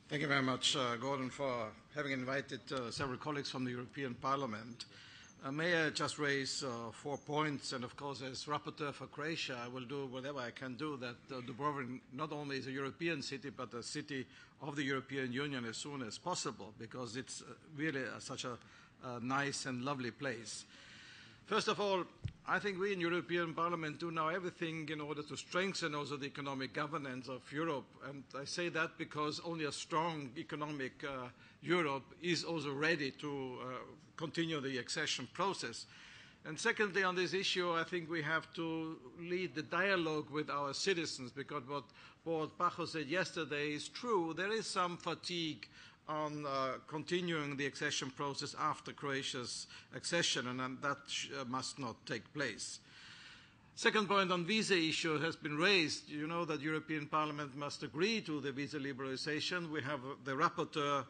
Thank you very much, Gordon, for having invited several colleagues from the European Parliament. May I just raise 4 points, and of course, as Rapporteur for Croatia, I will do whatever I can do that Dubrovnik not only is a European city, but a city of the European Union as soon as possible, because it's really such a nice and lovely place. First of all, I think we in European Parliament do now everything in order to strengthen also the economic governance of Europe. And I say that because only a strong economic Europe is also ready to continue the accession process. And secondly, on this issue, I think we have to lead the dialogue with our citizens, because what Board Pacho said yesterday is true. There is some fatigue on continuing the accession process after Croatia's accession, and that must not take place. Second point on visa issue has been raised. You know that European Parliament must agree to the visa liberalization. We have the rapporteur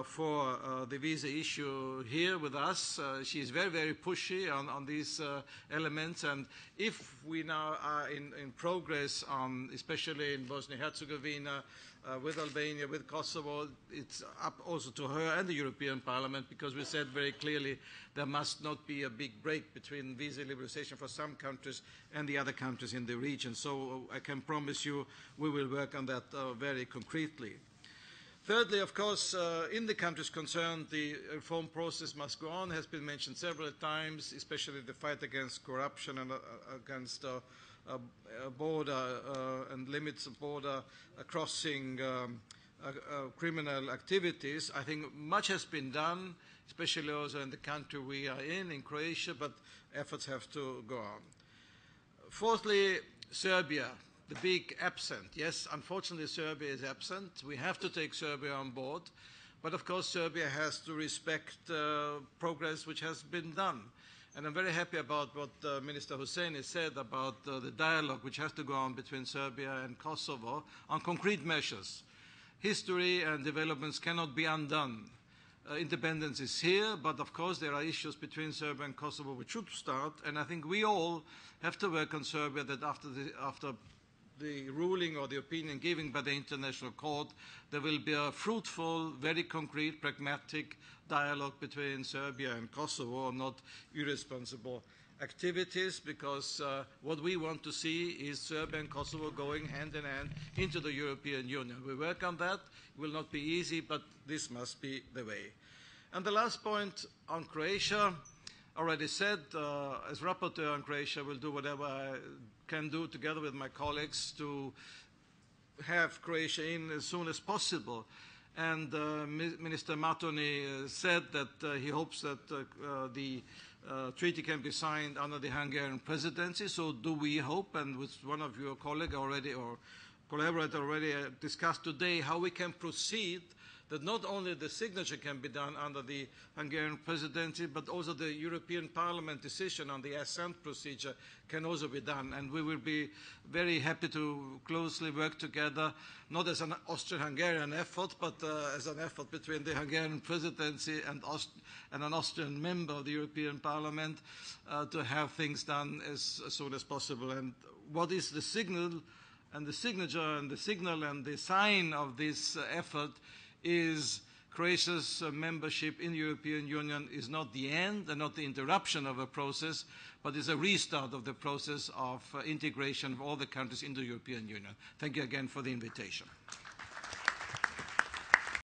for the visa issue here with us. She is very, very pushy on these elements, and if we now are in progress on, especially in Bosnia-Herzegovina, with Albania, with Kosovo, it's up also to her and the European Parliament, because we said very clearly there must not be a big break between visa liberalization for some countries and the other countries in the region. So I can promise you we will work on that very concretely. Thirdly, of course, in the countries concerned, the reform process must go on, has been mentioned several times, especially the fight against corruption and against border and limits of border crossing criminal activities. I think much has been done, especially also in the country we are in Croatia, but efforts have to go on. Fourthly, Serbia, the big absent. Yes, unfortunately, Serbia is absent. We have to take Serbia on board, but of course, Serbia has to respect progress which has been done. And I'm very happy about what Minister Hussein said about the dialogue which has to go on between Serbia and Kosovo on concrete measures. History and developments cannot be undone. Independence is here, but of course there are issues between Serbia and Kosovo which should start, and I think we all have to work on Serbia that after the ruling or the opinion given by the International Court, there will be a fruitful, very concrete, pragmatic dialogue between Serbia and Kosovo, not irresponsible activities, because what we want to see is Serbia and Kosovo going hand in hand into the European Union. We work on that. It will not be easy, but this must be the way. And the last point on Croatia, already said, as rapporteur on Croatia, will do whatever I can do together with my colleagues to have Croatia in as soon as possible. And Minister Matoni said that he hopes that the treaty can be signed under the Hungarian presidency. So do we hope, and with one of your colleagues already or collaborator already discussed today how we can proceed, that not only the signature can be done under the Hungarian presidency, but also the European Parliament decision on the assent procedure can also be done. And we will be very happy to closely work together, not as an Austrian-Hungarian effort, but as an effort between the Hungarian presidency and an Austrian member of the European Parliament to have things done as soon as possible. And what is the signal and the signature and the signal and the sign of this effort is Croatia's membership in the European Union is not the end and not the interruption of a process, but is a restart of the process of integration of all the countries into the European Union. Thank you again for the invitation.